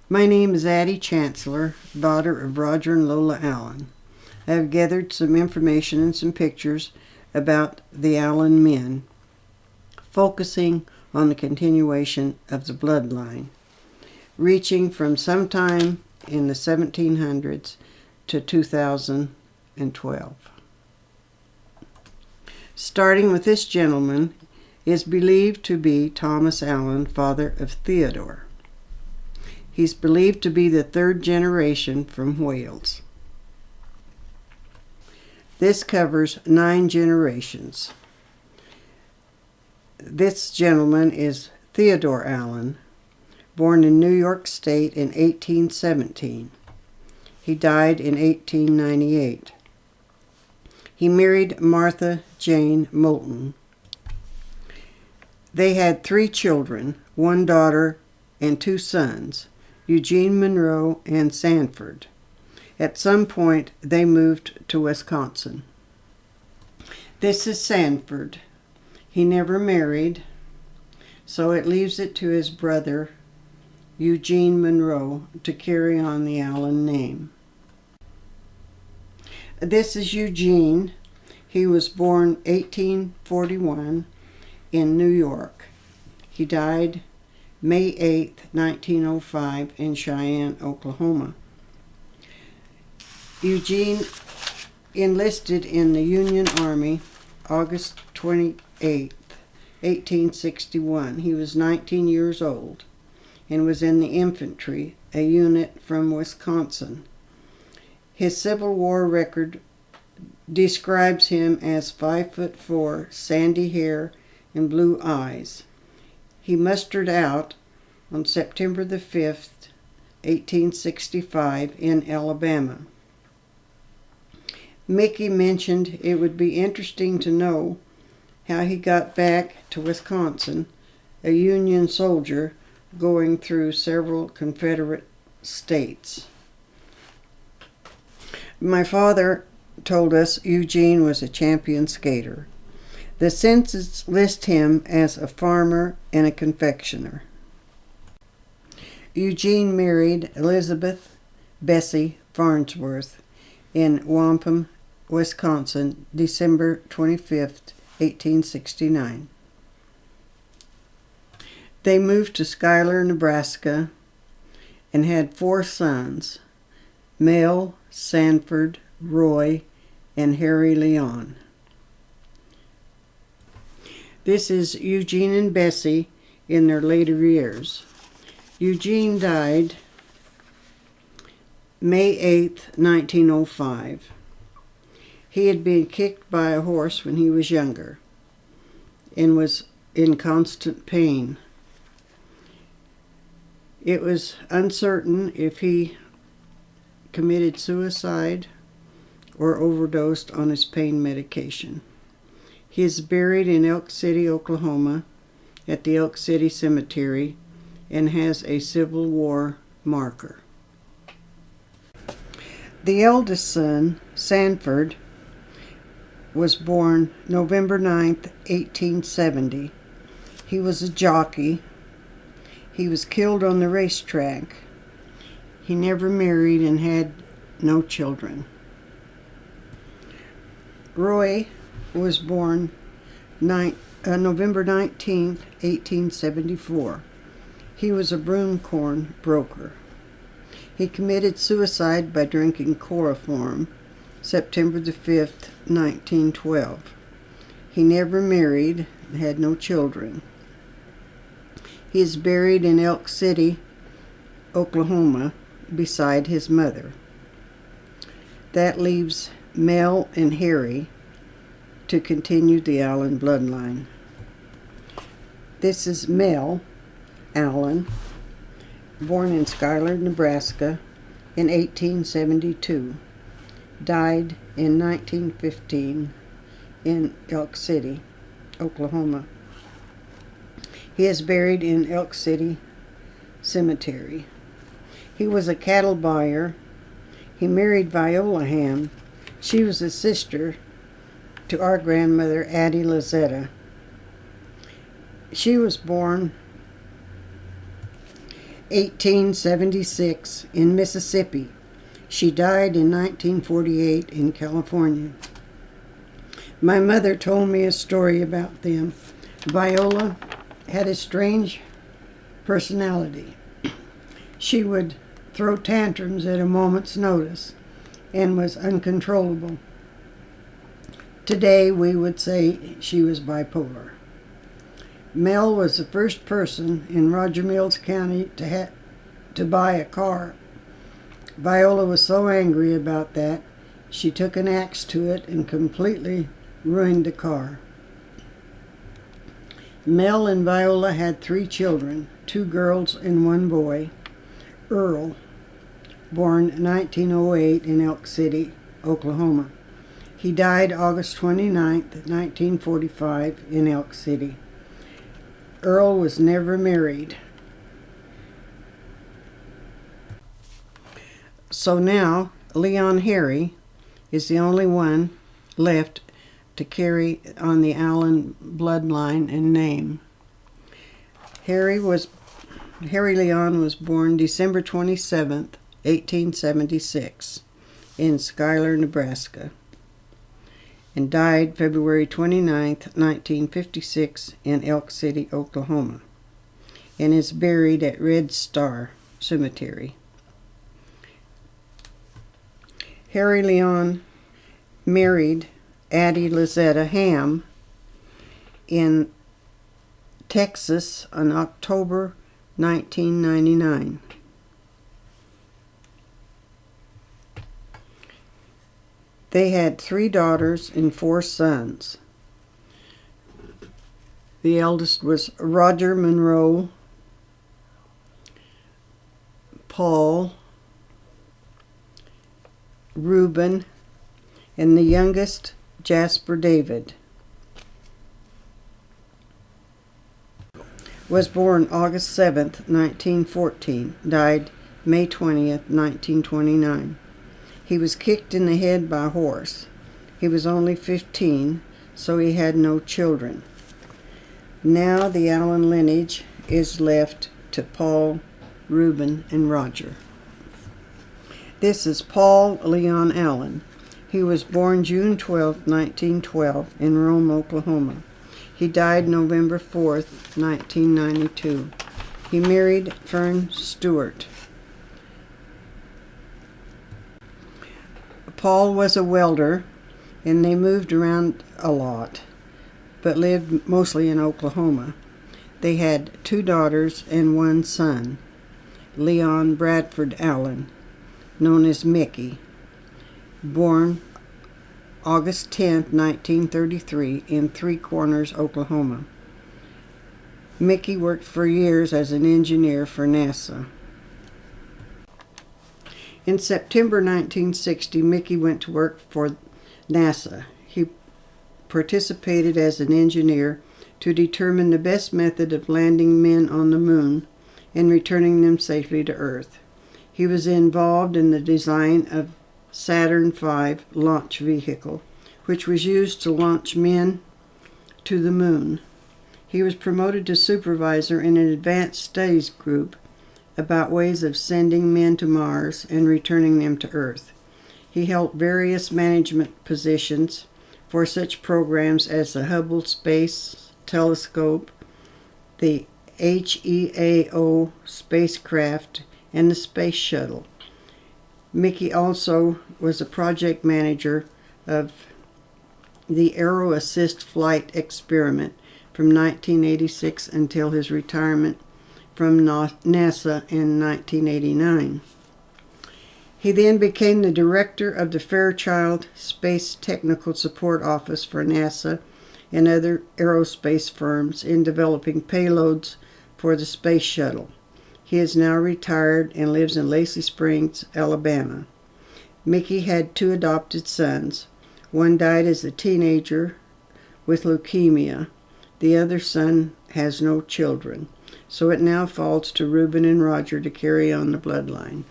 My name is Addie, Chancellor, daughter of Roger and Lola Allen. I have gathered some information and some pictures about the Allen men, focusing on the continuation of the bloodline, reaching from sometime in the 1700s to 2012. Starting with this gentleman is believed to be Thomas Allen, father of Theodore. He's believed to be the third generation from Wales. This covers 9 generations. This gentleman is Theodore Allen, born in New York State in 1817. He died in 1898. He married Martha Jane Moulton. They had 3 children, 1 daughter and 2 sons, Eugene Monroe and Sanford. At some point, they moved to Wisconsin. This is Sanford. He never married, so it leaves it to his brother, Eugene Monroe, to carry on the Allen name. This is Eugene. He was born 1841 in New York. He died May 8, 1905 in Cheyenne, Oklahoma. Eugene enlisted in the Union Army August 28, 1861. He was 19 years old and was in the infantry, a unit from Wisconsin. His Civil War record describes him as 5'4", sandy hair, and blue eyes. He mustered out on September the 5th, 1865 in Alabama. Mickey mentioned it would be interesting to know how he got back to Wisconsin, a Union soldier going through several Confederate states. My father told us Eugene was a champion skater. The census lists him as a farmer and a confectioner. Eugene married Elizabeth Bessie Farnsworth in Wampum, Wisconsin, December 25th, 1869. They moved to Schuyler, Nebraska, and had 4 sons, Mel, Sanford, Roy, and Harry Leon. This is Eugene and Bessie in their later years. Eugene died May 8, 1905. He had been kicked by a horse when he was younger and was in constant pain. It was uncertain if he committed suicide or overdosed on his pain medication. He is buried in Elk City, Oklahoma, at the Elk City Cemetery, and has a Civil War marker. The eldest son, Sanford, was born November 9th, 1870. He was a jockey. He was killed on the racetrack. He never married and had no children. Roy was born November 19th, 1874. He was a broomcorn broker. He committed suicide by drinking chloroform September the 5th, 1912. He never married and had no children. He is buried in Elk City, Oklahoma, beside his mother. That leaves Mel and Harry to continue the Allen bloodline. This is Mel Allen, born in Schuyler, Nebraska in 1872. Died in 1915 in Elk City, Oklahoma. He is buried in Elk City Cemetery. He was a cattle buyer. He married Viola Ham. She was a sister to our grandmother, Addie Lazetta. She was born 1876 in Mississippi. She died in 1948 in California. My mother told me a story about them. Viola had a strange personality. She would throw tantrums at a moment's notice and was uncontrollable. Today we would say she was bipolar. Mel was the first person in Roger Mills County to buy a car. Viola was so angry about that, she took an axe to it and completely ruined the car. Mel and Viola had 3 children, 2 girls and 1 boy. Earl, born 1908 in Elk City, Oklahoma. He died August 29, 1945 in Elk City. Earl was never married. So now, Leon Harry is the only one left to carry on the Allen bloodline and name. Harry Leon was born December 27th, 1876 in Schuyler, Nebraska, and died February 29th, 1956 in Elk City, Oklahoma, and is buried at Red Star Cemetery. Harry Leon married Addie Lizetta Ham in Texas on October 1999. They had 3 daughters and 4 sons. The eldest was Roger Monroe, Paul, Reuben, and the youngest, Jasper David. Was born August 7th, 1914, died May 20th, 1929. He was kicked in the head by a horse. He was only 15, so he had no children. Now the Allen lineage is left to Paul, Reuben, and Roger. This is Paul Leon Allen. He was born June 12, 1912, in Rome, Oklahoma. He died November 4th, 1992. He married Fern Stewart. Paul was a welder, and they moved around a lot, but lived mostly in Oklahoma. They had 2 daughters and 1 son, Leon Bradford Allen, known as Mickey, born August 10, 1933, in Three Corners, Oklahoma. Mickey worked for years as an engineer for NASA. In September 1960, Mickey went to work for NASA. He participated as an engineer to determine the best method of landing men on the moon and returning them safely to Earth. He was involved in the design of Saturn V launch vehicle, which was used to launch men to the moon. He was promoted to supervisor in an advanced studies group about ways of sending men to Mars and returning them to Earth. He held various management positions for such programs as the Hubble Space Telescope, the HEAO spacecraft, and the Space Shuttle. Mickey also was a project manager of the Aero Assist Flight experiment from 1986 until his retirement from NASA in 1989. He then became the director of the Fairchild Space Technical Support Office for NASA and other aerospace firms in developing payloads for the Space Shuttle. He is now retired and lives in Lacey Springs, Alabama. Mickey had 2 adopted sons. One died as a teenager with leukemia. The other son has no children, so it now falls to Reuben and Roger to carry on the bloodline.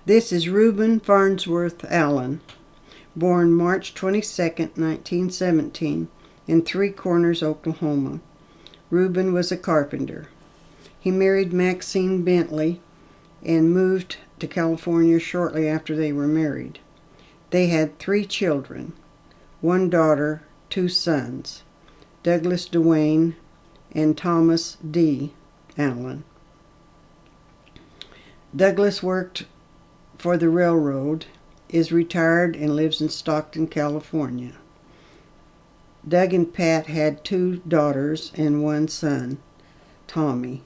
This is Reuben Farnsworth Allen, born March 22, 1917, in Three Corners, Oklahoma. Reuben was a carpenter. He married Maxine Bentley and moved to California shortly after they were married. They had 3 children, 1 daughter, 2 sons, Douglas Duane and Thomas D. Allen. Douglas worked for the railroad, is retired, and lives in Stockton, California. Doug and Pat had 2 daughters and 1 son, Tommy.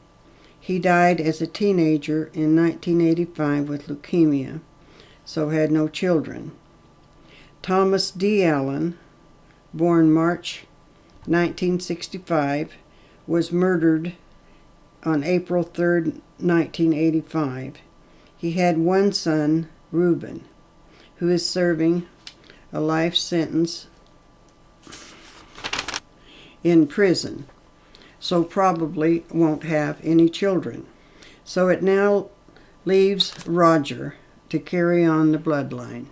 He died as a teenager in 1985 with leukemia, so had no children. Thomas D. Allen, born March 1965, was murdered on April 3, 1985. He had 1 son, Reuben, who is serving a life sentence in prison, so probably won't have any children. So it now leaves Roger to carry on the bloodline.